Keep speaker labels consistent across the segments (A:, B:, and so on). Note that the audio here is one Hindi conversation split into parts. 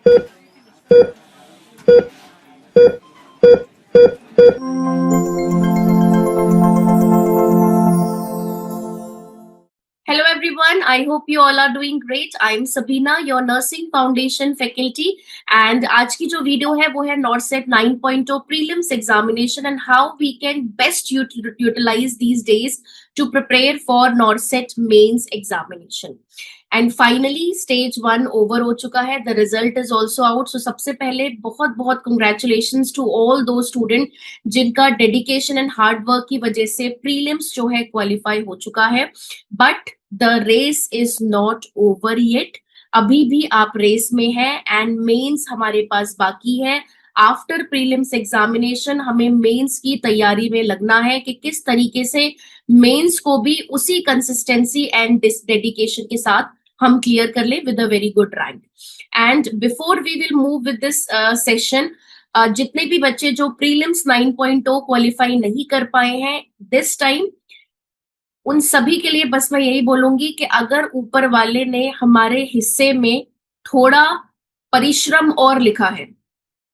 A: Hello everyone, I hope you all are doing great. I'm Sabina, your Nursing Foundation faculty, and आज की जो वीडियो है वो है NORCET 9.0 prelims examination and how we can best utilize these days to prepare for NORCET mains examination. And finally stage 1 over हो चुका है, the result is also out. So सबसे पहले बहुत बहुत congratulations to all those students जिनका dedication and hard work की वजह से prelims जो है qualify हो चुका है. But the race is not over yet. अभी भी आप रेस में हैं एंड मेंस हमारे पास बाकी है. आफ्टर प्रीलिम्स एग्जामिनेशन हमें मेंस की तैयारी में लगना है कि किस तरीके से मेंस को भी उसी कंसिस्टेंसी एंड डेडिकेशन के साथ हम क्लियर कर ले with a very good rank. And before we will move with this session, जितने भी बच्चे जो प्रीलिम्स 9.0 क्वालिफाई नहीं कर पाए हैं दिस टाइम, उन सभी के लिए बस मैं यही बोलूंगी कि अगर ऊपर वाले ने हमारे हिस्से में थोड़ा परिश्रम और लिखा है,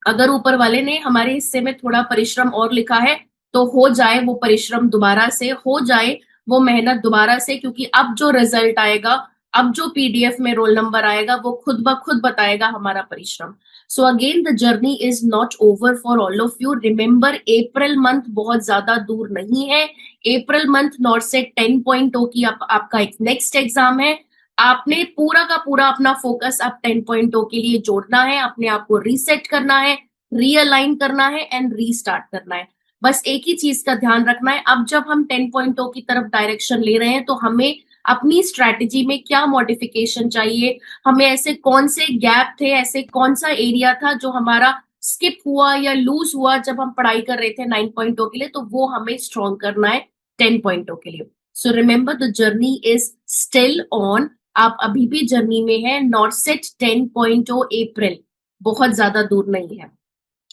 A: अगर ऊपर वाले ने हमारे हिस्से में थोड़ा परिश्रम और लिखा है तो हो जाए वो परिश्रम दोबारा से, हो जाए वो मेहनत दोबारा से, क्योंकि अब जो रिजल्ट आएगा, अब जो पीडीएफ में रोल नंबर आएगा वो खुद ब खुद बताएगा हमारा परिश्रम. So again the journey is not over for all of you. Remember April month बहुत ज्यादा दूर नहीं है. अप्रैल मंथ नॉर्सेट 10.0 की आपका एक नेक्स्ट एग्जाम है. आपने पूरा का पूरा अपना फोकस अब 10.0 के लिए जोड़ना है, अपने आप को रीसेट करना है, रीअलाइन करना है एंड रीस्टार्ट करना है. बस एक ही चीज का ध्यान रखना है, अब जब हम 10.0 की तरफ डायरेक्शन ले रहे हैं तो हमें अपनी स्ट्रैटेजी में क्या मॉडिफिकेशन चाहिए, हमें ऐसे कौन से गैप थे, ऐसे कौन सा एरिया था जो हमारा स्किप हुआ या लूज हुआ जब हम पढ़ाई कर रहे थे 9.0 के लिए, तो वो हमें स्ट्रॉन्ग करना है 10.0 के लिए. So remember the journey is still on. आप अभी भी जर्नी में है. नॉर्सेट 10.0 अप्रैल बहुत ज्यादा दूर नहीं है,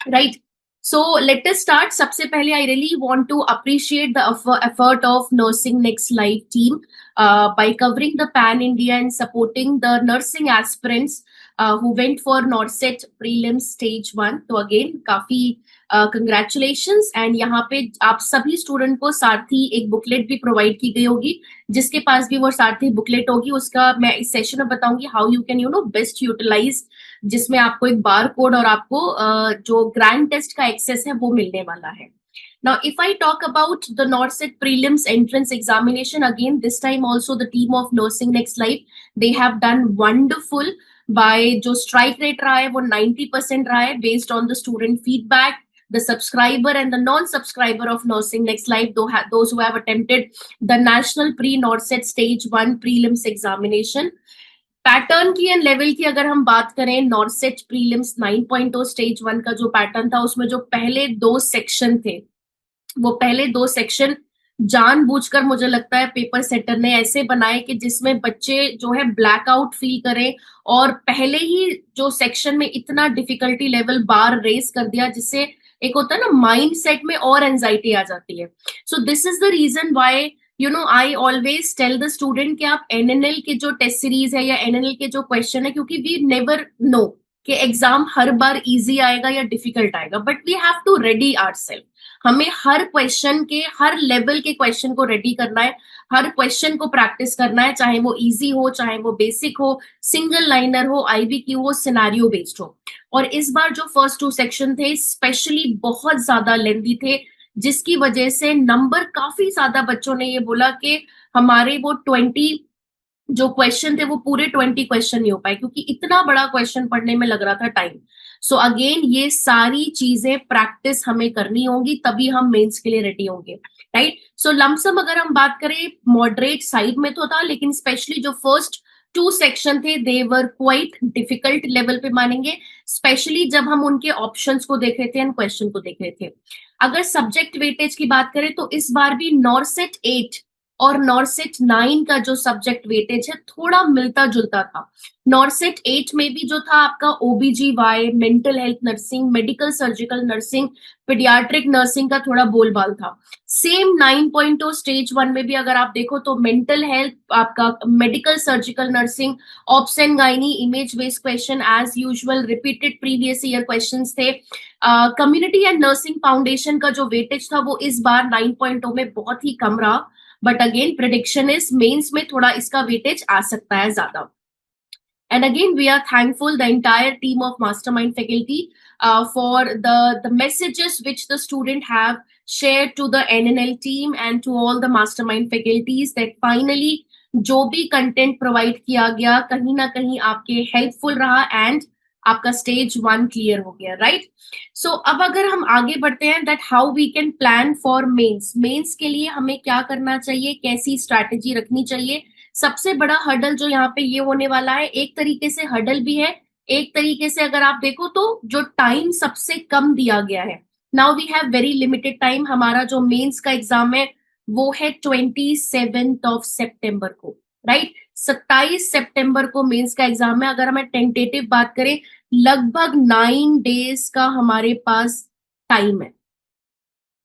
A: right? So let us start. सबसे पहले I really want to appreciate the effort of Nursing Next Live team by covering the Pan India and supporting the nursing aspirants who went for NORCET prelims stage 1. तो again काफी congratulations. and यहाँ पे आप सभी स्टूडेंट को सारथी एक बुकलेट भी प्रोवाइड की गई होगी. जिसके पास भी वो सारथी बुकलेट होगी उसका मैं इस सेशन में बताऊंगी how you can best utilise, जिसमें आपको एक बार कोड और आपको जो ग्रैंड टेस्ट का एक्सेस है वो मिलने वाला है. Now, if I talk about the NORCET prelims entrance examination, again, this time also the team of Nursing Next Life, they have done wonderful. by जो strike rate रहा है वो 90% रहा है based on the student feedback, the subscriber and the non-subscriber of Nursing Next Life, those who have attempted the National Pre-NORCET Stage 1 prelims examination. Pattern की एंड लेवल की अगर हम बात करें, नॉर्सेट प्रीलिम्स 9.0 स्टेज 1 का जो पैटर्न था उसमें जो पहले 2 सेक्शन थे, वो पहले 2 सेक्शन जानबूझकर मुझे लगता है पेपर सेटर ने ऐसे बनाए कि जिसमें बच्चे जो है ब्लैकआउट फील करें, और पहले ही जो सेक्शन में इतना डिफिकल्टी लेवल बार रेस कर दिया जिससे एक होता है ना माइंड सेट में और एंजाइटी आ जाती है. So this is the reason why I always tell the student कि आप NNL के जो टेस्ट सीरीज है या NNL के जो क्वेश्चन है, क्योंकि we never know कि एग्जाम हर बार इजी आएगा या डिफिकल्ट आएगा, but we have to ready ourselves. हमें हर क्वेश्चन के, हर लेवल के क्वेश्चन को रेडी करना है, हर क्वेश्चन को प्रैक्टिस करना है, चाहे वो इजी हो, चाहे वो बेसिक हो, सिंगल लाइनर हो, IBQ हो, सिनेरियो बेस्ड हो. और इस बार जो फर्स्ट 2 सेक्शन थे स्पेशली बहुत ज्यादा लेंथी थे, जिसकी वजह से नंबर काफी ज्यादा बच्चों ने ये बोला कि हमारे वो 20 जो क्वेश्चन थे वो पूरे 20 क्वेश्चन नहीं हो पाए, क्योंकि इतना बड़ा क्वेश्चन पढ़ने में लग रहा था टाइम. सो अगेन ये सारी चीजें प्रैक्टिस हमें करनी होगी, तभी हम मेंस के लिए रेडी होंगे, राइट? सो लमसम अगर हम बात करें मॉडरेट साइड में तो था, लेकिन स्पेशली जो फर्स्ट 2 सेक्शन थे दे वर क्वाइट डिफिकल्ट लेवल पे मानेंगे, स्पेशली जब हम उनके ऑप्शंस को देख रहे थे एंड क्वेश्चन को देख रहे थे. अगर सब्जेक्ट वेटेज की बात करें तो इस बार भी नॉर्सेट 8 और नॉर्सेट 9 का जो सब्जेक्ट वेटेज है थोड़ा मिलता जुलता था। नॉर्सेट 8 में भी जो था आपका OBGY, mental health nursing, medical surgical nursing, paediatric nursing का थोड़ा बोलबाल था। सेम 9.0 स्टेज 1 में भी अगर आप देखो तो मेंटल हेल्थ, आपका medical surgical nursing, obs and gynae, image based question as usual, repeated previous year questions थे। कम्युनिटी एंड नर्सिंग फाउंडेशन का जो वेटेज था वो इस बार 9.0 में बहुत ही कम रहा, but again prediction is mains में थोड़ा इसका वेटेज आ सकता है ज्यादा। And again, we are thankful the entire team of Mastermind faculty for the messages which the student have shared to the NNL team and to all the Mastermind faculties that finally जो भी कंटेंट प्रोवाइड किया गया कहीं ना कहीं आपके हेल्पफुल रहा एंड आपका स्टेज 1 क्लियर हो गया, राइट। सो अब अगर हम आगे बढ़ते हैं that how we can plan for mains, mains के लिए हमें क्या करना चाहिए, कैसी स्ट्रैटेजी रखनी चाहिए। सबसे बड़ा हर्डल जो यहाँ पे ये होने वाला है, एक तरीके से हर्डल भी है, एक तरीके से अगर आप देखो तो जो टाइम सबसे कम दिया गया है। Now we have very limited time. हमारा जो मेंस का एग्जाम है वो है 27 सितंबर को, राइट। 27 सितंबर को मेंस का एग्जाम है। अगर हमें टेंटेटिव बात करें, लगभग 9 डेज का हमारे पास टाइम है।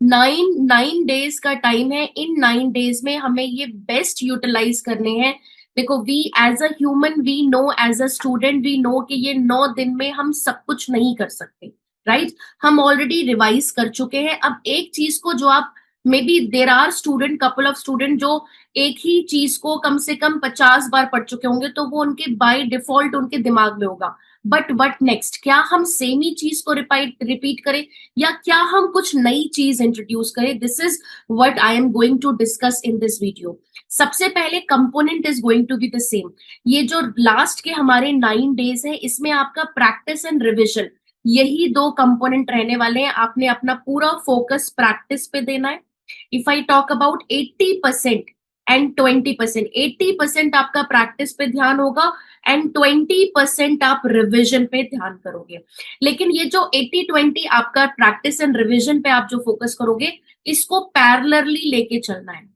A: 9 डेज का टाइम है। इन 9 डेज में हमें ये बेस्ट यूटिलाइज करने हैं। देखो, we as a human we know, as a student we know कि ये 9 दिन में हम सब कुछ नहीं कर सकते, राइट। हम ऑलरेडी रिवाइज कर चुके हैं। अब एक चीज को जो आप, may be there are student, couple of student जो एक ही चीज को कम से कम 50 बार पढ़ चुके होंगे, तो वो उनके बाय डिफॉल्ट उनके दिमाग में होगा। बट वट नेक्स्ट, क्या हम सेम ही चीज को रिपीट करें या क्या हम कुछ नई चीज इंट्रोड्यूस करें? This is what I am going to discuss in this video. सबसे पहले component is going to be the same. ये जो लास्ट के हमारे 9 डेज है, इसमें आपका प्रैक्टिस एंड रिविजन, यही दो कंपोनेंट रहने वाले हैं। आपने अपना पूरा फोकस प्रैक्टिस पे देना है। If I talk about 80% and 20%, 80% आपका प्रैक्टिस पे ध्यान होगा एंड 20% आप रिविजन पे ध्यान करोगे। लेकिन ये जो 80-20 आपका प्रैक्टिस एंड रिविजन पे आप जो फोकस करोगे, इसको पैरेलली लेके चलना है।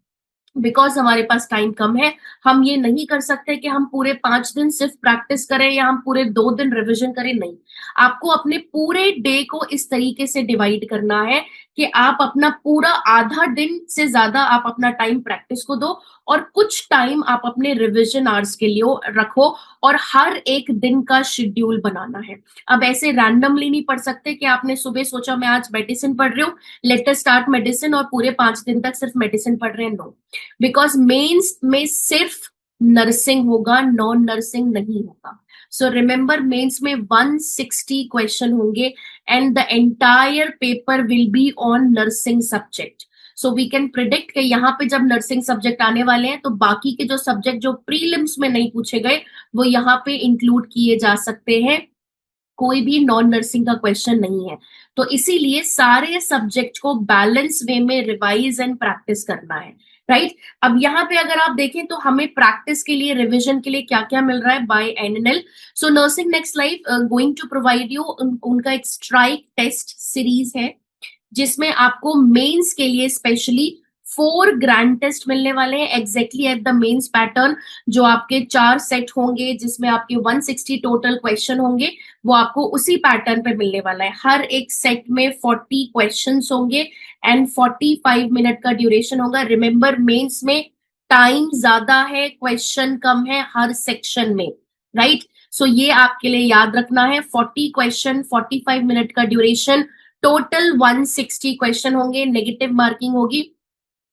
A: बिकॉज हमारे पास टाइम कम है, हम ये नहीं कर सकते कि हम पूरे 5 दिन सिर्फ प्रैक्टिस करें या हम पूरे 2 दिन रिविजन करें, नहीं। आपको अपने पूरे डे को इस तरीके से डिवाइड करना है कि आप अपना पूरा आधा दिन से ज्यादा आप अपना टाइम प्रैक्टिस को दो और कुछ टाइम आप अपने रिविजन आवर्स के लिए रखो, और हर एक दिन का शेड्यूल बनाना है। अब ऐसे रैंडमली नहीं पढ़ सकते कि आपने सुबह सोचा मैं आज मेडिसिन पढ़ रही हूँ, लेट अस स्टार्ट मेडिसिन, और पूरे 5 दिन तक सिर्फ मेडिसिन पढ़ रहे हैं, नो। बिकॉज मेंस में सिर्फ नर्सिंग होगा, नॉन नर्सिंग नहीं होगा। सो रिमेंबर, मेंस में 160 क्वेश्चन होंगे and the entire paper will be on nursing subject. So we can predict कि यहाँ पे जब नर्सिंग सब्जेक्ट आने वाले हैं तो बाकी के जो सब्जेक्ट जो प्रीलिम्स में नहीं पूछे गए वो यहाँ पे इंक्लूड किए जा सकते हैं। कोई भी नॉन नर्सिंग का क्वेश्चन नहीं है। तो इसीलिए सारे सब्जेक्ट को बैलेंस वे में रिवाइज एंड प्रैक्टिस करना है, राइट। अब यहाँ पे अगर आप देखें तो हमें प्रैक्टिस के लिए, रिविजन के लिए क्या क्या मिल रहा है by NNL. So nursing next life going to provide you उनका एक स्ट्राइक टेस्ट सीरीज है, जिसमें आपको मेंस के लिए स्पेशली 4 ग्रैंड टेस्ट मिलने वाले हैं exactly at the mains pattern. जो आपके 4 सेट होंगे जिसमें आपके 160 टोटल क्वेश्चन होंगे, वो आपको उसी पैटर्न पे मिलने वाला है। हर एक सेट में 40 क्वेश्चंस होंगे एंड 45 मिनट का ड्यूरेशन होगा। रिमेंबर, मेंस में टाइम ज्यादा है, क्वेश्चन कम है हर सेक्शन में, राइट। सो ये आपके लिए याद रखना है, 40 क्वेश्चन, 45 मिनट का ड्यूरेशन, टोटल 160 क्वेश्चन होंगे, नेगेटिव मार्किंग होगी,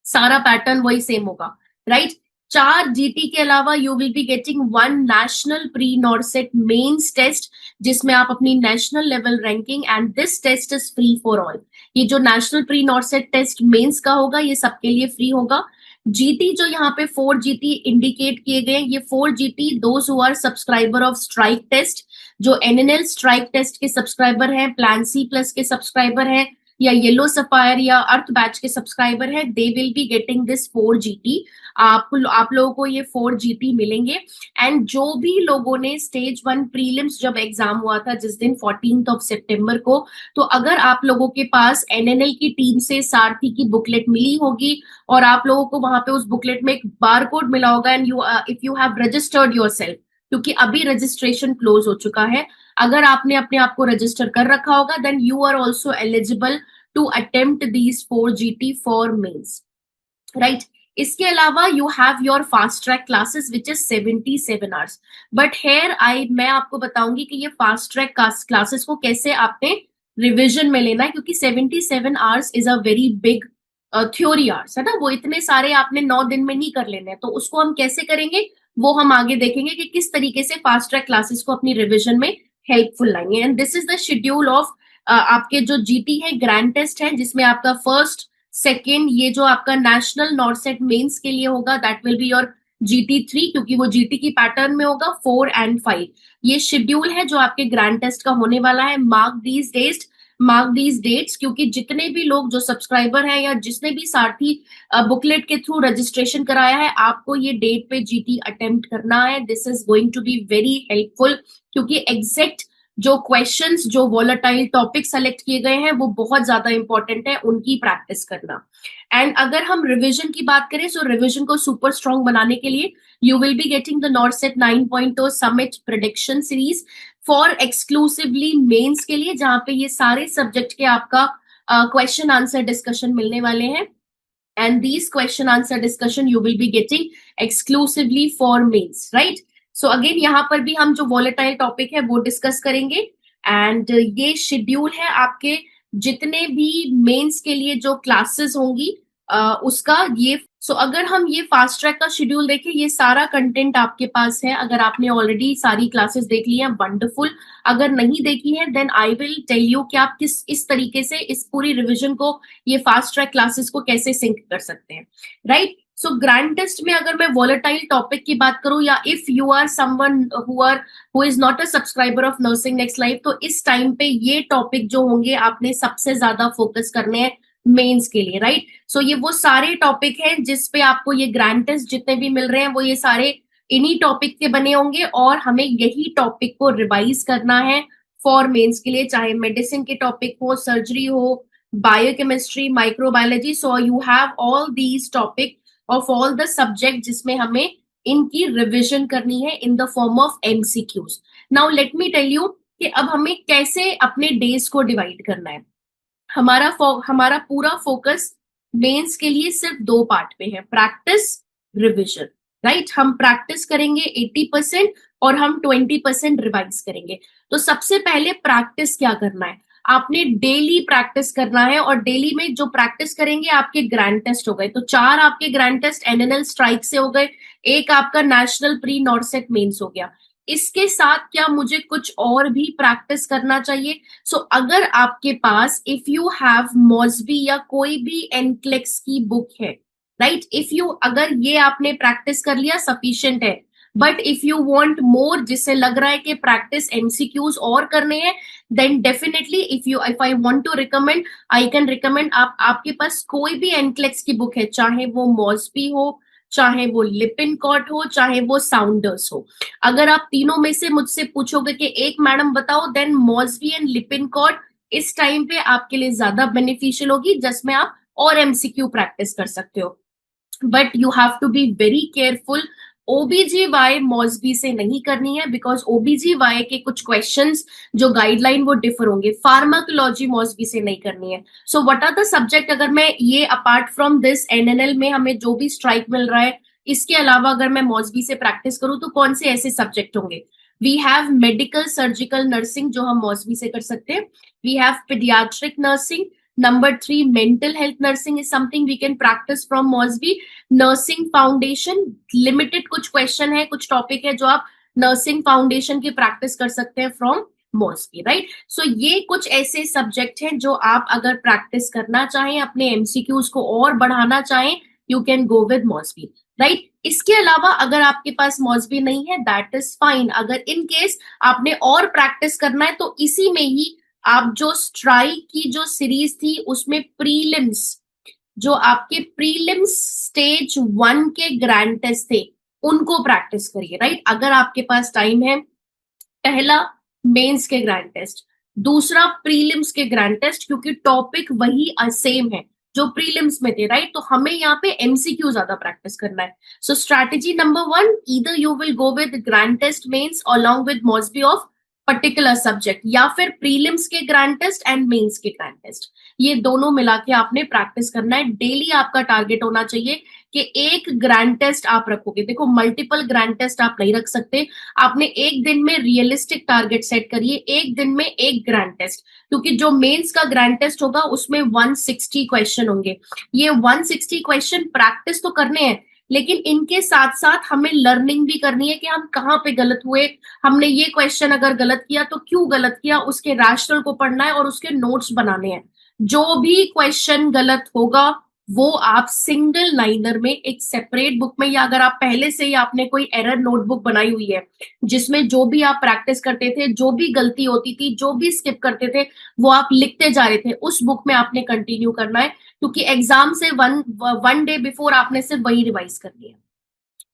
A: सारा पैटर्न वही सेम होगा, राइट। 4 जीटी के अलावा you will be getting 1 national pre NORCET mains test, जिसमें आप अपनी national level ranking, and this test is free for all. ये जो national pre NORCET test mains का होगा ये सबके लिए फ्री होगा। जीटी जो यहाँ पे 4 जीटी इंडिकेट किए गए, ये 4 GT those who are subscriber of strike test, जो एनएनएल स्ट्राइक टेस्ट के सब्सक्राइबर हैं, प्लान सी प्लस के सब्सक्राइबर हैं, या येलो सफायर या अर्थ बैच के सब्सक्राइबर है, they will be getting this 4 GT। आप लोगों को ये 4 GT मिलेंगे। एंड जो भी लोगों ने स्टेज 1 प्रीलिम्स जब एग्जाम हुआ था जिस दिन 14 सितंबर को, तो अगर आप लोगों के पास एनएनएल की टीम से सारथी की बुकलेट मिली होगी और आप लोगों को वहां पे उस बुकलेट में एक बार कोड मिला होगा, and you if you have registered yourself, क्योंकि अभी रजिस्ट्रेशन क्लोज हो चुका है, अगर आपने अपने आप को रजिस्टर कर रखा होगा, then you are also eligible to attempt these 4 GT for mains, right. इसके अलावा you have your fast track classes which is 77 hours. But here मैं आपको बताऊंगी कि ये फास्ट ट्रैक क्लासेस को कैसे आपने रिविजन में लेना है, क्योंकि 77 hours is a very big theory hours है ना, वो इतने सारे आपने 9 दिन में नहीं कर लेने हैं। तो उसको हम कैसे करेंगे वो हम आगे देखेंगे कि किस तरीके से फास्ट ट्रैक क्लासेस को अपनी रिविजन में हेल्पफुल लाएंगे। And this is the schedule of आपके जो जीटी है, ग्रैंड टेस्ट है, जिसमें आपका फर्स्ट सेकेंड ये जो आपका नेशनल नॉर्सेट मेंस के लिए होगा, that will be your GT3, क्योंकि वो जीटी की पैटर्न में होगा 4 और 5। ये शेड्यूल है जो आपके ग्रैंड टेस्ट का होने वाला है। मार्क दीज डेट्स, क्योंकि जितने भी लोग जो सब्सक्राइबर हैं या जिसने भी सारथी बुकलेट के थ्रू रजिस्ट्रेशन कराया है, आपको ये डेट पे जीटी अटेम्प्ट करना है। This is going to be very helpful, क्योंकि एग्जैक्ट जो क्वेश्चंस, जो वॉलेटाइल टॉपिक सेलेक्ट किए गए हैं वो बहुत ज्यादा इंपॉर्टेंट है, उनकी प्रैक्टिस करना। एंड अगर हम रिवीजन की बात करें, सो रिवीजन को सुपर स्ट्रॉन्ग बनाने के लिए you will be getting the NORCET 9.0 summit prediction series for exclusively mains के लिए, जहां पे ये सारे सब्जेक्ट के आपका क्वेश्चन आंसर डिस्कशन मिलने वाले हैं। And these question answer discussion you will be getting exclusively for mains, right. So again यहाँ पर भी हम जो वॉलेटाइल टॉपिक है वो डिस्कस करेंगे। एंड ये शेड्यूल है आपके जितने भी मेंस के लिए जो क्लासेस होंगी उसका ये। सो अगर हम ये फास्ट ट्रैक का शेड्यूल देखें, ये सारा कंटेंट आपके पास है। अगर आपने ऑलरेडी सारी क्लासेस देख ली हैं, वंडरफुल। अगर नहीं देखी है, then I will tell you कि आप किस इस तरीके से इस पूरी रिविजन को, ये फास्ट ट्रैक क्लासेस को कैसे सिंक कर सकते हैं, राइट। सो ग्रैंड टेस्ट में अगर मैं वॉलेटाइल टॉपिक की बात करूं, या if you are someone who is not a subscriber of nursing next life, तो इस टाइम पे ये टॉपिक जो होंगे आपने सबसे ज्यादा फोकस करने हैं मेंस के लिए, राइट। सो ये वो सारे टॉपिक हैं जिसपे आपको ये ग्रैंड टेस्ट जितने भी मिल रहे हैं वो ये सारे इन्हीं टॉपिक के बने होंगे, और हमें यही टॉपिक को रिवाइज करना है फॉर मेंस के लिए, चाहे मेडिसिन के टॉपिक हो, सर्जरी हो, biochemistry, microbiology. So you have all these topic of all the subject जिसमें हमें इनकी रिविजन करनी है in the form of MCQs। Now let me tell you कि अब हमें कैसे अपने डेज को डिवाइड करना है। हमारा पूरा फोकस मेंस के लिए सिर्फ 2 पार्ट पे है, प्रैक्टिस, रिविजन, राइट। हम प्रैक्टिस करेंगे 80% और हम 20% रिवाइज करेंगे। तो सबसे पहले प्रैक्टिस क्या करना है, आपने डेली प्रैक्टिस करना है। और डेली में जो प्रैक्टिस करेंगे आपके ग्रैंड टेस्ट हो गए, तो 4 आपके ग्रैंड टेस्ट एनएनएल स्ट्राइक से हो गए, एक आपका नेशनल प्री नॉर्सेट मेंस हो गया। इसके साथ क्या मुझे कुछ और भी प्रैक्टिस करना चाहिए? सो अगर आपके पास इफ यू हैव मॉस्बी या कोई भी एनक्लेक्स की बुक है, राइट, इफ यू अगर ये आपने प्रैक्टिस कर लिया सफिशिएंट है। But if you want more, जिससे लग रहा है कि प्रैक्टिस MCQs और करने हैं, then definitely if I want to recommend, I can recommend आपके पास कोई भी एनक्लेक्स की बुक है, चाहे वो मॉस्बी हो, चाहे वो लिपिनकॉट हो, चाहे वो साउंडर्स हो। अगर आप तीनों में से मुझसे पूछोगे कि एक मैडम बताओ, देन मॉस्बी एंड लिपिनकॉट इस टाइम पे आपके लिए ज्यादा बेनिफिशियल होगी, जिसमें आप और MCQ प्रैक्टिस कर सकते हो। But you have to be very careful, OBGY Mosby से नहीं करनी है, बिकॉज OBGY के कुछ क्वेश्चंस जो गाइडलाइन वो डिफर होंगे। फार्माकोलॉजी मॉस्बी से नहीं करनी है। So what are the subject, अगर मैं ये अपार्ट फ्रॉम दिस एनएनएल में हमें जो भी स्ट्राइक मिल रहा है, इसके अलावा अगर मैं मॉस्बी से प्रैक्टिस करूं तो कौन से ऐसे सब्जेक्ट होंगे? We have medical surgical nursing जो हम मॉस्बी से कर सकते हैं। We have paediatric nursing. Number 3, mental health nursing is something we can practice from Mosby. Nursing foundation, limited कुछ क्वेश्चन है, कुछ टॉपिक है जो आप नर्सिंग फाउंडेशन की प्रैक्टिस कर सकते हैं फ्रॉम मॉस्बी, राइट। सो ये कुछ ऐसे सब्जेक्ट हैं जो आप अगर प्रैक्टिस करना चाहें, अपने MCQs को और बढ़ाना चाहें, you can go with Mosby, right. इसके अलावा अगर आपके पास मॉस्बी नहीं है, दैट इज फाइन। अगर इन केस आपने और प्रैक्टिस करना है तो इसी में ही आप जो स्ट्राइक की जो सीरीज थी उसमें प्रीलिम्स, जो आपके प्रीलिम्स स्टेज 1 के ग्रैंड टेस्ट थे उनको प्रैक्टिस करिए, राइट? अगर आपके पास टाइम है, पहला मेंस के ग्रैंड टेस्ट, दूसरा प्रीलिम्स के ग्रैंड टेस्ट, क्योंकि टॉपिक वही सेम है जो प्रीलिम्स में थे, राइट? तो हमें यहाँ पे एमसीक्यू ज्यादा प्रैक्टिस करना है। So strategy number 1, either you will go with grand test mains along with Mosby of particular subject, या फिर प्रीलिम्स के ग्रैंड टेस्ट एंड मेंस के ग्रैंड टेस्ट, ये दोनों मिला के आपने प्रैक्टिस करना है। डेली आपका टारगेट होना चाहिए कि एक ग्रैंड टेस्ट आप रखोगे। देखो, मल्टीपल ग्रैंड टेस्ट आप नहीं रख सकते, आपने एक दिन में रियलिस्टिक टारगेट सेट करिए, एक दिन में एक ग्रैंड टेस्ट, क्योंकि जो मेंस का ग्रैंड टेस्ट होगा उसमें 160 क्वेश्चन होंगे। ये 160 क्वेश्चन प्रैक्टिस तो करने हैं, लेकिन इनके साथ साथ हमें लर्निंग भी करनी है कि हम कहाँ पे गलत हुए, हमने ये क्वेश्चन अगर गलत किया तो क्यों गलत किया, उसके रैशनल को पढ़ना है और उसके नोट्स बनाने हैं। जो भी क्वेश्चन गलत होगा वो आप सिंगल लाइनर में एक सेपरेट बुक में, या अगर आप पहले से ही आपने कोई एरर नोटबुक बनाई हुई है जिसमें जो भी आप प्रैक्टिस करते थे, जो भी गलती होती थी, जो भी स्किप करते थे, वो आप लिखते जा रहे थे, उस बुक में आपने कंटिन्यू करना है, क्योंकि एग्जाम से वन डे बिफोर आपने सिर्फ वही रिवाइज करनी है,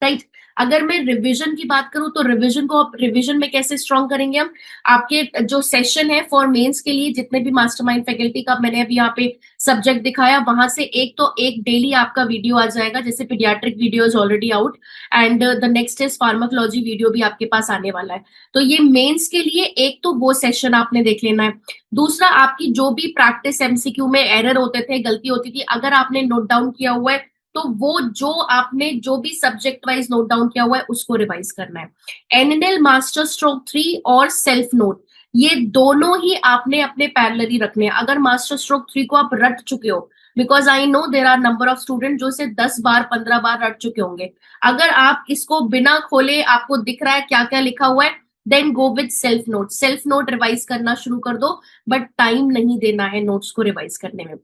A: राइट? अगर मैं रिवीजन की बात करूं तो रिवीजन को आप रिवीजन में कैसे स्ट्रॉन्ग करेंगे हम? आपके जो सेशन है फॉर मेंस के लिए, जितने भी मास्टरमाइंड फैकल्टी का मैंने अभी यहाँ पे सब्जेक्ट दिखाया, वहां से एक तो एक डेली आपका वीडियो आ जाएगा, जैसे paediatric video is already out, and the next is pharmacology video भी आपके पास आने वाला है। तो ये मेंस के लिए एक तो वो सेशन आपने देख लेना है। दूसरा, आपकी जो भी प्रैक्टिस एमसीक्यू में एरर होते थे, गलती होती थी, अगर आपने नोट डाउन किया हुआ है तो वो जो आपने जो भी सब्जेक्ट वाइज नोट डाउन किया हुआ है उसको रिवाइज करना है। एनएनएल मास्टर स्ट्रोक 3 और सेल्फ नोट, ये दोनों ही आपने अपने पैरेलली रखने हैं। अगर मास्टर स्ट्रोक 3 को आप रट चुके हो, because I know there are number of student जो इसे 10 बार 15 बार रट चुके होंगे, अगर आप इसको बिना खोले आपको दिख रहा है क्या क्या लिखा हुआ है, then go with self note. Self note revise करना शुरू कर दो, बट टाइम नहीं देना है नोट्स को रिवाइज करने में।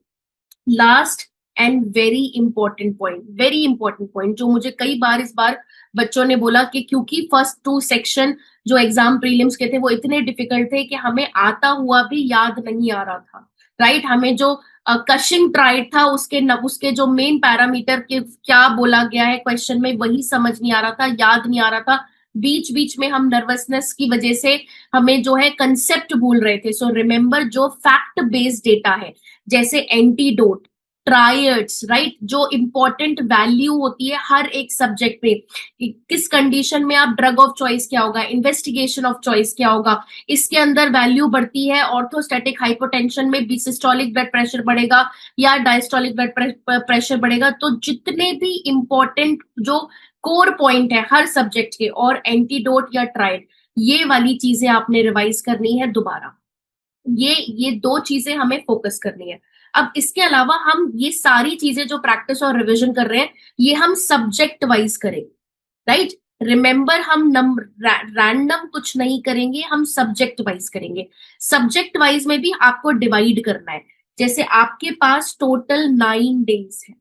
A: Last and very important point जो मुझे कई बार इस बार बच्चों ने बोला कि क्योंकि फर्स्ट 2 सेक्शन जो एग्जाम प्रीलिम्स के थे वो इतने डिफिकल्ट थे कि हमें आता हुआ भी याद नहीं आ रहा था, राइट? हमें जो कशिंग ट्राइड था उसके जो मेन पैरामीटर के क्या बोला गया है क्वेश्चन में वही समझ नहीं आ रहा था, याद नहीं आ रहा था, बीच बीच में हम नर्वसनेस की वजह से हमें जो है कंसेप्ट भूल रहे थे। सो रिमेंबर, जो फैक्ट बेस्ड डेटा है जैसे एंटीडोट, ट्रायड्स, राइट, जो इंपॉर्टेंट वैल्यू होती है हर एक सब्जेक्ट पे, किस कंडीशन में आप ड्रग ऑफ चॉइस क्या होगा, इन्वेस्टिगेशन ऑफ चॉइस क्या होगा, इसके अंदर वैल्यू बढ़ती है ऑर्थोस्टैटिक हाइपोटेंशन में भी सिस्टोलिक ब्लड प्रेशर बढ़ेगा या डायस्टोलिक ब्लड प्रेशर बढ़ेगा। तो जितने भी इंपॉर्टेंट जो कोर पॉइंट है हर सब्जेक्ट के, और एंटीडोट या ट्रायड, ये वाली चीजें आपने रिवाइज करनी है दोबारा। ये 2 चीजें हमें फोकस करनी है। अब इसके अलावा हम ये सारी चीजें जो प्रैक्टिस और रिवीजन कर रहे हैं ये हम सब्जेक्ट वाइज करेंगे, राइट? रिमेंबर, हम रैंडम कुछ नहीं करेंगे, हम सब्जेक्ट वाइज करेंगे। सब्जेक्ट वाइज में भी आपको डिवाइड करना है। जैसे आपके पास टोटल 9 डेज है,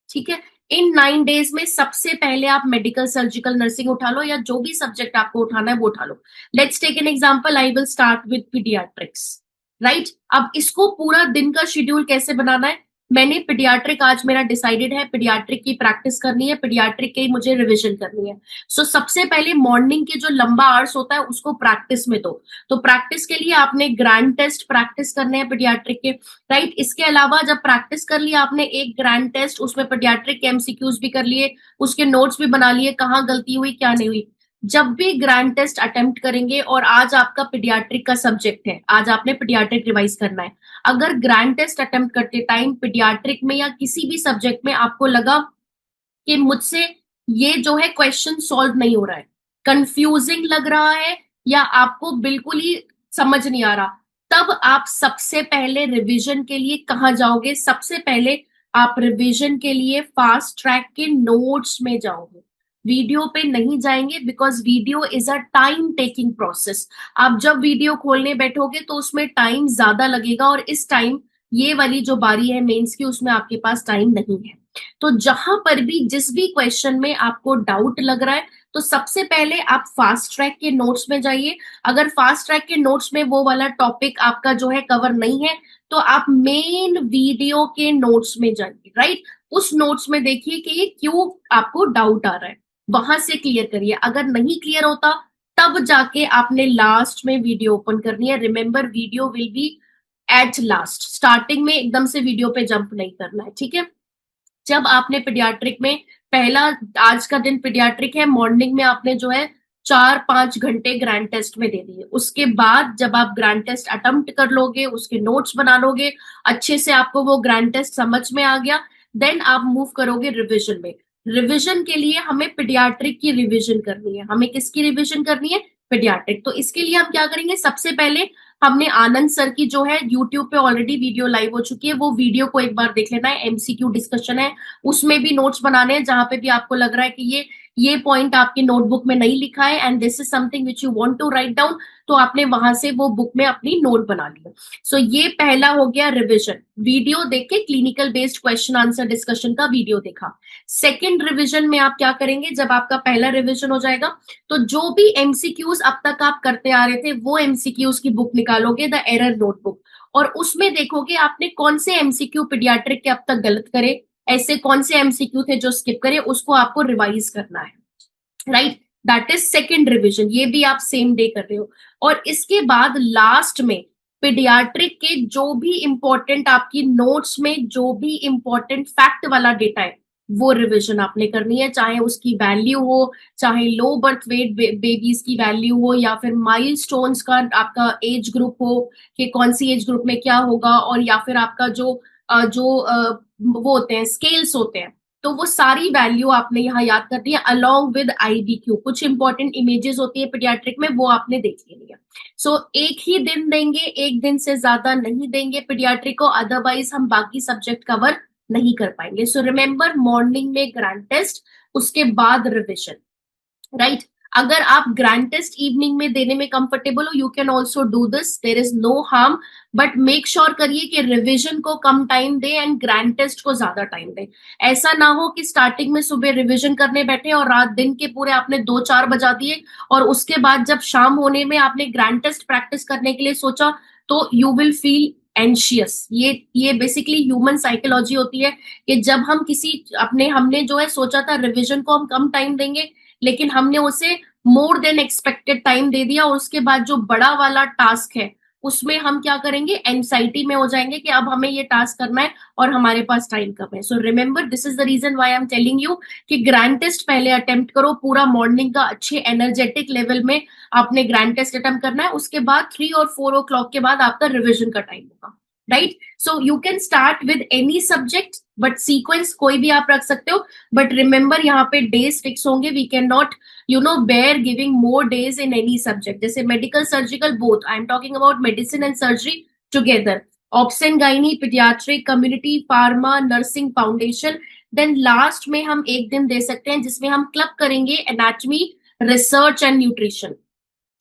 A: ठीक है? इन 9 डेज में सबसे पहले आप मेडिकल, सर्जिकल, नर्सिंग उठा लो, या जो भी सब्जेक्ट आपको उठाना है वो उठा लो। Let's take an example, I will start with paediatrics, right? अब इसको पूरा दिन का शेड्यूल कैसे बनाना है? मैंने पीडियाट्रिक आज मेरा डिसाइडेड है, पीडियाट्रिक की प्रैक्टिस करनी है, पीडियाट्रिक की मुझे रिवीजन करनी है। सो सबसे पहले मॉर्निंग के जो लंबा आवर्स होता है उसको प्रैक्टिस में दो। तो प्रैक्टिस के लिए आपने ग्रैंड टेस्ट प्रैक्टिस करने हैं पीडियाट्रिक के, राइट? इसके अलावा जब प्रैक्टिस कर लिया आपने एक ग्रैंड टेस्ट, उसमें पीडियाट्रिक के एमसीक्यूज भी कर लिए, उसके नोट्स भी बना लिए, कहाँ गलती हुई क्या नहीं हुई। जब भी ग्रैंड टेस्ट अटेम्प्ट करेंगे, और आज आपका पीडियाट्रिक का सब्जेक्ट है, आज आपने पीडियाट्रिक रिवाइज करना है, अगर ग्रैंड टेस्ट अटेम्प्ट करते टाइम पीडियाट्रिक में या किसी भी सब्जेक्ट में आपको लगा कि मुझसे ये जो है क्वेश्चन सॉल्व नहीं हो रहा है, कंफ्यूजिंग लग रहा है, या आपको बिल्कुल ही समझ नहीं आ रहा, तब आप सबसे पहले रिवीजन के लिए कहाँ जाओगे? सबसे पहले आप रिवीजन के लिए फास्ट ट्रैक के नोट्स में जाओगे, वीडियो पे नहीं जाएंगे, because video is a time taking process. आप जब वीडियो खोलने बैठोगे तो उसमें टाइम ज्यादा लगेगा, और इस टाइम ये वाली जो बारी है मेंस की उसमें आपके पास टाइम नहीं है। तो जहां पर भी जिस भी क्वेश्चन में आपको डाउट लग रहा है तो सबसे पहले आप फास्ट ट्रैक के नोट्स में जाइए। अगर फास्ट ट्रैक के नोट्स में वो वाला टॉपिक आपका जो है कवर नहीं है, तो आप मेन वीडियो के नोट्स में जाइए, राइट। उस नोट्स में देखिए कि ये क्यों आपको डाउट आ रहा है, वहां से क्लियर करिए। अगर नहीं क्लियर होता तब जाके आपने लास्ट में वीडियो ओपन करनी है। Remember, video will be at last, starting में एकदम से वीडियो पे जंप नहीं करना है, ठीक है। जब आपने पीडियाट्रिक में पहला, आज का दिन पीडियाट्रिक है, मॉर्निंग में आपने जो है 4-5 घंटे ग्रैंड टेस्ट में दे दिए। उसके बाद जब आप ग्रैंड टेस्ट अटेम्प्ट कर लोगे, उसके नोट्स बना लोगे, अच्छे से आपको वो ग्रैंड टेस्ट समझ में आ गया, देन आप मूव करोगे रिविजन में। रिविजन के लिए हमें पीडियाट्रिक की रिविजन करनी है। हमें किसकी रिविजन करनी है? पीडियाट्रिक। तो इसके लिए हम क्या करेंगे? सबसे पहले हमने आनंद सर की जो है यूट्यूब पे ऑलरेडी वीडियो लाइव हो चुकी है, वो वीडियो को एक बार देख लेना है। एमसीक्यू डिस्कशन है, उसमें भी नोट्स बनाने हैं। जहां पे भी आपको लग रहा है कि ये पॉइंट आपकी नोटबुक में नहीं लिखा है and this is something which you want to write down, तो आपने वहां से वो बुक में अपनी नोट बना लिया। सो ये पहला हो गया रिविजन। वीडियो देख के clinical based question answer discussion का वीडियो देखा। सेकेंड रिविजन में आप क्या करेंगे? जब आपका पहला रिविजन हो जाएगा, तो जो भी एमसीक्यूज अब तक आप करते आ रहे थे, वो एमसीक्यूज की बुक निकालोगे, द एरर नोटबुक, और उसमें देखोगे आपने कौन से एमसीक्यू पीडियाट्रिक के अब तक गलत करे, ऐसे कौन से एमसीक्यू थे जो स्किप करे, उसको आपको रिवाइज करना है, right. That is second revision. ये भी आप सेम डे कर रहे हो। और इसके बाद लास्ट में पीडियाट्रिक के जो भी इंपॉर्टेंट आपकी नोट्स में जो भी इंपॉर्टेंट फैक्ट वाला डेटा है, वो रिविजन आपने करनी है। चाहे उसकी वैल्यू हो, चाहे लो बर्थ वेट बेबीज की वैल्यू हो, या फिर माइलस्टोन्स का आपका एज ग्रुप हो कि कौन सी एज ग्रुप में क्या होगा, और या फिर आपका वो होते हैं स्केल्स होते हैं, तो वो सारी वैल्यू आपने यहाँ याद करनी है अलोंग विद आईबीक्यू। कुछ इंपॉर्टेंट इमेजेस होती है पीडियाट्रिक में, वो आपने देख लेनी है। सो एक ही दिन देंगे, एक दिन से ज्यादा नहीं देंगे पीडियाट्रिक को, अदरवाइज हम बाकी सब्जेक्ट कवर नहीं कर पाएंगे। सो रिमेंबर, मॉर्निंग में ग्रैंड टेस्ट, उसके बाद रिविजन, राइट। अगर आप ग्रैंड टेस्ट इवनिंग में देने में कंफर्टेबल हो, you can also do this, there is no harm, but make sure करिए कि रिविजन को कम टाइम दे एंड ग्रैंड टेस्ट को ज्यादा टाइम दे। ऐसा ना हो कि स्टार्टिंग में सुबह रिविजन करने बैठे और रात दिन के पूरे आपने 2-4 बजा दिए, और उसके बाद जब शाम होने में आपने ग्रैंड टेस्ट प्रैक्टिस करने के लिए सोचा, तो यू विल फील एंशियस। ये बेसिकली ह्यूमन साइकोलॉजी होती है कि जब हम किसी हमने जो है सोचा था रिविजन को हम कम टाइम देंगे, लेकिन हमने उसे मोर देन एक्सपेक्टेड टाइम दे दिया, और उसके बाद जो बड़ा वाला टास्क है उसमें हम क्या करेंगे? एंजाइटी में हो जाएंगे कि अब हमें ये टास्क करना है और हमारे पास टाइम कम है। So remember, this is the reason why I am telling you कि ग्रैंड टेस्ट पहले अटेम्प्ट करो, पूरा मॉर्निंग का अच्छे एनर्जेटिक लेवल में आपने ग्रैंड टेस्ट अटेम्प्ट करना है। उसके बाद 3 और 4 ओ क्लॉक के बाद आपका रिविजन का टाइम होगा, right. So you can start with any subject, but sequence कोई भी आप रख सकते हो, बट रिमेंबर यहाँ पे डेज फिक्स होंगे। We can not bear giving more days in any subject, जैसे medical surgical both, I am talking about medicine and surgery together, option gynae, paediatric, community, pharma, nursing, foundation. Then last में हम एक दिन दे सकते हैं जिसमें हम क्लब करेंगे anatomy, research and nutrition.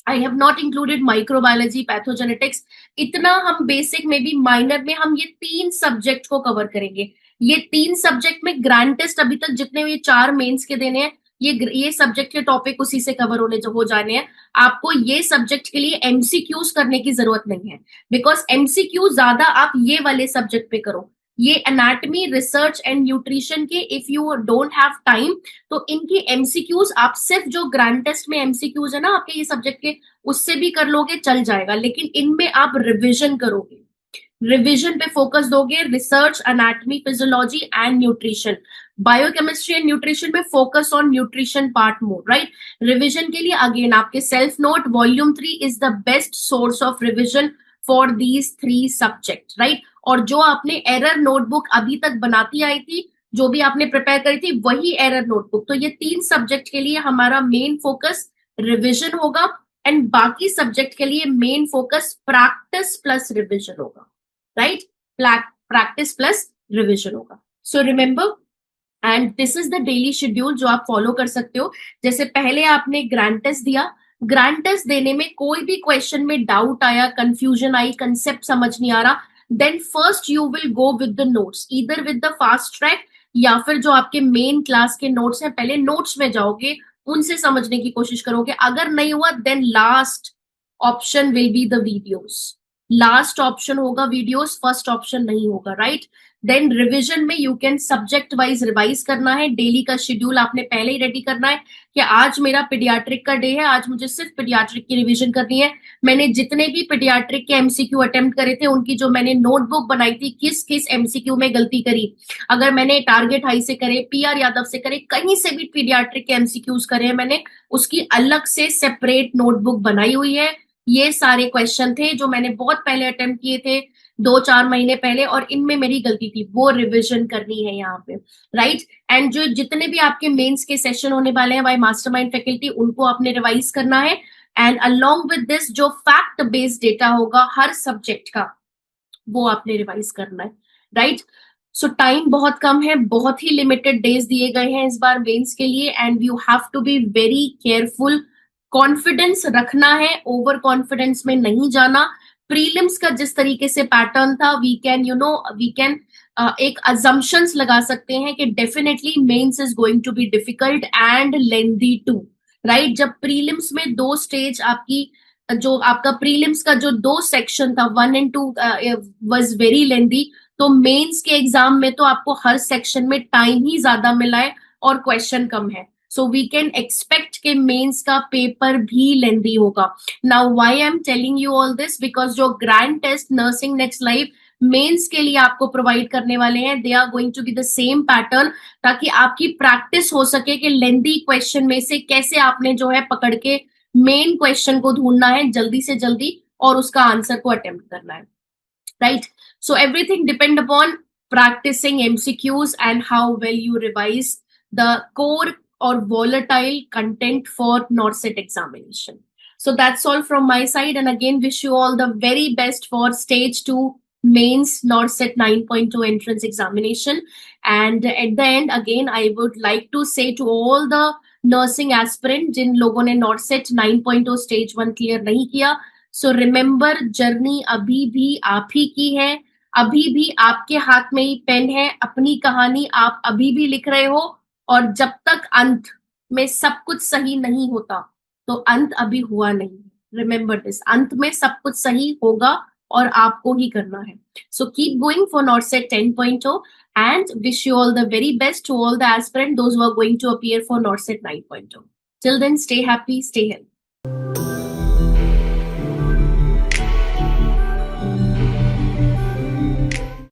A: I have not included microbiology, pathogenetics. इतना हम बेसिक में भी, माइनर में हम ये 3 सब्जेक्ट को कवर करेंगे। ये 3 सब्जेक्ट में ग्रैंड टेस्ट अभी तक जितने ये 4 मेंस के देने हैं, ये सब्जेक्ट के टॉपिक उसी से कवर हो जाने हैं। आपको ये सब्जेक्ट के लिए एमसीक्यूज करने की जरूरत नहीं है, बिकॉज एमसीक्यू ज्यादा आप ये वाले सब्जेक्ट पे करो। ये एनाटॉमी, रिसर्च एंड न्यूट्रिशन के if you don't have time, तो इनकी एमसीक्यूज आप सिर्फ जो ग्रैंड टेस्ट में एमसीक्यूज है ना आपके ये सब्जेक्ट के, उससे भी कर लोगे, चल जाएगा। लेकिन इनमें आप रिविजन करोगे, रिविजन पे फोकस दोगे। Research, anatomy, physiology and nutrition, biochemistry and nutrition में focus on nutrition part more, right. Revision के लिए अगेन आपके self note volume 3 is the best source of revision for these 3 subject, right. और जो आपने एरर नोटबुक अभी तक बनाती आई थी, जो भी आपने प्रिपेयर करी थी, वही एरर नोटबुक। तो ये 3 सब्जेक्ट के लिए हमारा मेन फोकस रिविजन होगा, एंड बाकी सब्जेक्ट के लिए main focus practice plus revision होगा, राइट। प्रैक्टिस प्लस रिविजन होगा। So remember, and this is the daily schedule जो आप फॉलो कर सकते हो। जैसे पहले आपने ग्रैंड टेस्ट दिया, ग्रैंड टेस्ट देने में कोई भी क्वेश्चन में डाउट आया, कंफ्यूजन आई, कंसेप्ट समझ नहीं आ रहा, then first you will go with the notes, either with the fast track या फिर जो आपके मेन क्लास के नोट्स हैं, पहले नोट्स में जाओगे, उनसे समझने की कोशिश करोगे। अगर नहीं हुआ then last option will be the videos. Last option होगा वीडियोस, फर्स्ट ऑप्शन नहीं होगा, राइट। देन रिवीजन में you can subject wise revise करना है। डेली का शेड्यूल आपने पहले ही रेडी करना है कि आज मेरा पीडियाट्रिक का डे है, आज मुझे सिर्फ पीडियाट्रिक की रिवीजन करनी है। मैंने जितने भी पीडियाट्रिक के एमसीक्यू अटेम्प्ट करे थे उनकी जो मैंने नोटबुक बनाई थी, किस किस एमसीक्यू में गलती करी, अगर मैंने टारगेट हाई से करे, पीआर यादव से करे, कहीं से भी पीडियाट्रिक के एमसीक्यूज करे हैं मैंने, उसकी अलग से सेपरेट नोटबुक बनाई हुई है। ये सारे क्वेश्चन थे जो मैंने बहुत पहले अटेम्प्ट किए थे, 2-4 महीने पहले, और इनमें मेरी गलती थी, वो रिविजन करनी है यहाँ पे, राइट। एंड जो जितने भी आपके मेंस के सेशन होने वाले हैं बाय मास्टरमाइंड फैकल्टी, उनको आपने रिवाइज करना है। एंड अलोंग विद दिस जो फैक्ट बेस्ड डेटा होगा हर सब्जेक्ट का, वो आपने रिवाइज करना है, राइट। सो टाइम बहुत कम है, बहुत ही लिमिटेड डेज दिए गए हैं इस बार मेंस के लिए, and you have to be very careful. Confidence रखना है, ओवर कॉन्फिडेंस में नहीं जाना। प्रीलिम्स का जिस तरीके से पैटर्न था, वी कैन एक अजम्पशंस लगा सकते हैं कि definitely mains is going to be difficult and lengthy too, right. जब प्रीलिम्स में दो स्टेज आपकी, जो आपका प्रीलिम्स का जो दो सेक्शन था 1 and 2 वाज वेरी लेंदी, तो मेंस के एग्जाम में तो आपको हर सेक्शन में टाइम ही ज्यादा मिला है और क्वेश्चन कम है। सो वी कैन एक्सपेक्ट के मेंस का पेपर भी लेंदी होगा। Now why I am telling you all this, because जो grand test nursing next life mains के लिए आपको प्रोवाइड करने वाले हैं, they are going to be the same pattern, ताकि आपकी प्रैक्टिस हो सके कि लेंदी क्वेश्चन में से कैसे आपने जो है पकड़ के मेन क्वेश्चन को ढूंढना है जल्दी से जल्दी और उसका आंसर को अटेम्प्ट करना है, right? So everything depend upon practicing MCQs and how well you revise the core or volatile content for NORCET examination. So that's all from my side, and again wish you all the very best for stage 2 mains NORCET 9.2 entrance examination. And at the end, again I would like to say to all the nursing aspirant जिन लोगों ने NORCET 9.0 stage 1 clear नहीं किया, सो रिमेंबर जर्नी अभी भी आप ही की है, अभी भी आपके हाथ में ही पेन है, अपनी कहानी आप अभी भी लिख रहे हो, और जब तक अंत में सब कुछ सही नहीं होता तो अंत अभी हुआ नहीं। रिमेंबर दिस, अंत में सब कुछ सही होगा और आपको ही करना है। So keep going for NORCET 10.0 and wish you all the very best to all the aspirants, those who are going to appear for NORCET 9.0. Till then, stay happy, stay healthy.